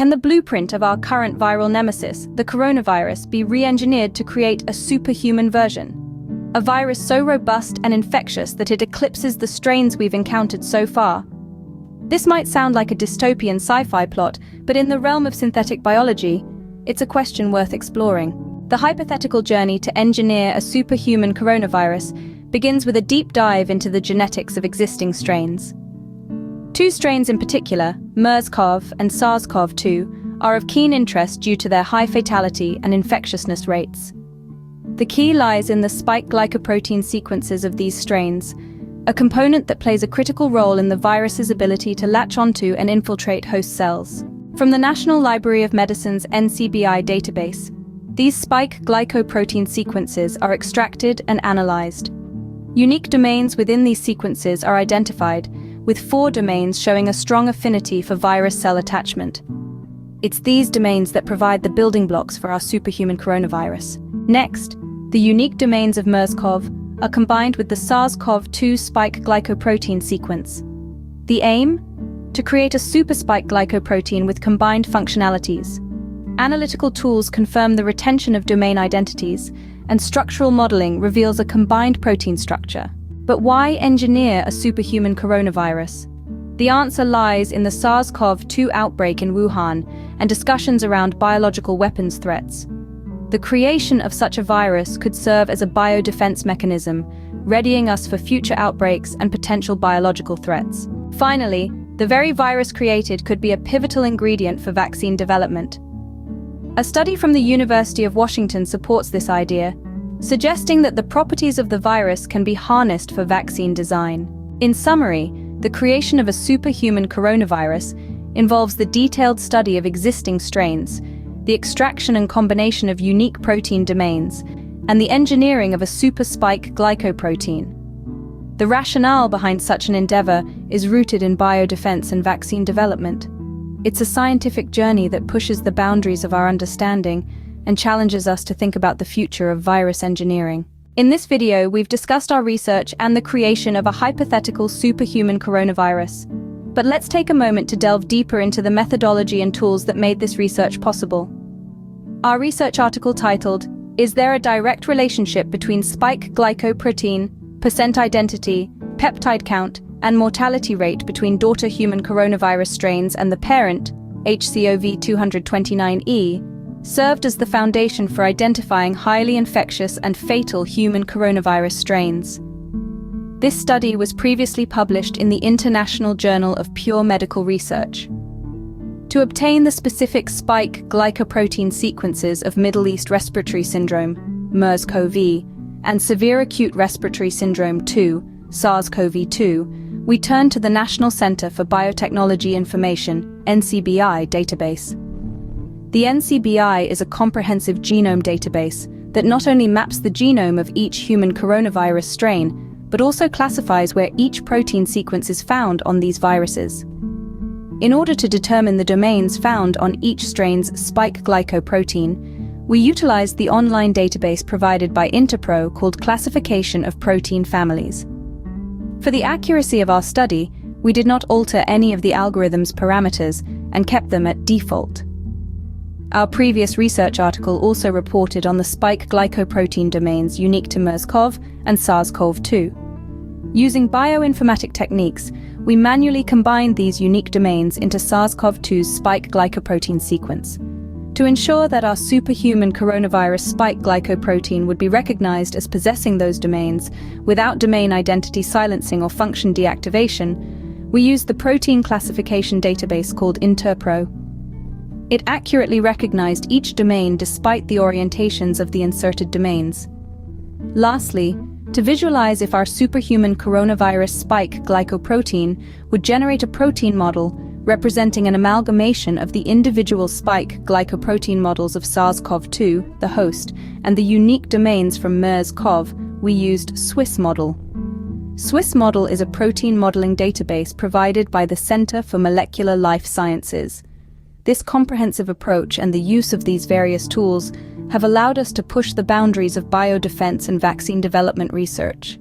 Can the blueprint of our current viral nemesis, the coronavirus, be re-engineered to create a superhuman version? A virus so robust and infectious that it eclipses the strains we've encountered so far. This might sound like a dystopian sci-fi plot, but in the realm of synthetic biology, it's a question worth exploring. The hypothetical journey to engineer a superhuman coronavirus begins with a deep dive into the genetics of existing strains. Two strains in particular, MERS-CoV and SARS-CoV-2, are of keen interest due to their high fatality and infectiousness rates. The key lies in the spike glycoprotein sequences of these strains, a component that plays a critical role in the virus's ability to latch onto and infiltrate host cells. From the National Library of Medicine's NCBI database, these spike glycoprotein sequences are extracted and analyzed. Unique domains within these sequences are identified, with 4 domains showing a strong affinity for virus cell attachment. It's these domains that provide the building blocks for our superhuman coronavirus. Next, the unique domains of MERS-CoV are combined with the SARS-CoV-2 spike glycoprotein sequence. The aim? To create a super spike glycoprotein with combined functionalities. Analytical tools confirm the retention of domain identities, and structural modeling reveals a combined protein structure. But why engineer a superhuman coronavirus? The answer lies in the SARS-CoV-2 outbreak in Wuhan and discussions around biological weapons threats. The creation of such a virus could serve as a biodefense mechanism, readying us for future outbreaks and potential biological threats. Finally, the very virus created could be a pivotal ingredient for vaccine development. A study from the University of Washington supports this idea, suggesting that the properties of the virus can be harnessed for vaccine design. In summary, the creation of a superhuman coronavirus involves the detailed study of existing strains, the extraction and combination of unique protein domains, and the engineering of a super spike glycoprotein. The rationale behind such an endeavor is rooted in biodefense and vaccine development. It's a scientific journey that pushes the boundaries of our understanding and challenges us to think about the future of virus engineering. In this video, we've discussed our research and the creation of a hypothetical superhuman coronavirus. But let's take a moment to delve deeper into the methodology and tools that made this research possible. Our research article titled, "Is there a direct relationship between spike glycoprotein, percent identity, peptide count, and mortality rate between daughter human coronavirus strains and the parent, HCOV229E, served as the foundation for identifying highly infectious and fatal human coronavirus strains. This study was previously published in the International Journal of Pure Medical Research. To obtain the specific spike glycoprotein sequences of Middle East Respiratory Syndrome, MERS-CoV, and Severe Acute Respiratory Syndrome 2, SARS-CoV-2, we turn to the National Center for Biotechnology Information, NCBI database. The NCBI is a comprehensive genome database that not only maps the genome of each human coronavirus strain, but also classifies where each protein sequence is found on these viruses. In order to determine the domains found on each strain's spike glycoprotein, we utilized the online database provided by Interpro called Classification of Protein Families. For the accuracy of our study, we did not alter any of the algorithm's parameters and kept them at default. Our previous research article also reported on the spike glycoprotein domains unique to MERS-CoV and SARS-CoV-2. Using bioinformatic techniques, we manually combined these unique domains into SARS-CoV-2's spike glycoprotein sequence. To ensure that our superhuman coronavirus spike glycoprotein would be recognized as possessing those domains without domain identity silencing or function deactivation, we used the protein classification database called Interpro. It accurately recognized each domain despite the orientations of the inserted domains. Lastly, to visualize if our superhuman coronavirus spike glycoprotein would generate a protein model representing an amalgamation of the individual spike glycoprotein models of SARS-CoV-2, the host, and the unique domains from MERS-CoV, we used SwissModel. SwissModel is a protein modeling database provided by the Center for Molecular Life Sciences. This comprehensive approach and the use of these various tools have allowed us to push the boundaries of biodefense and vaccine development research.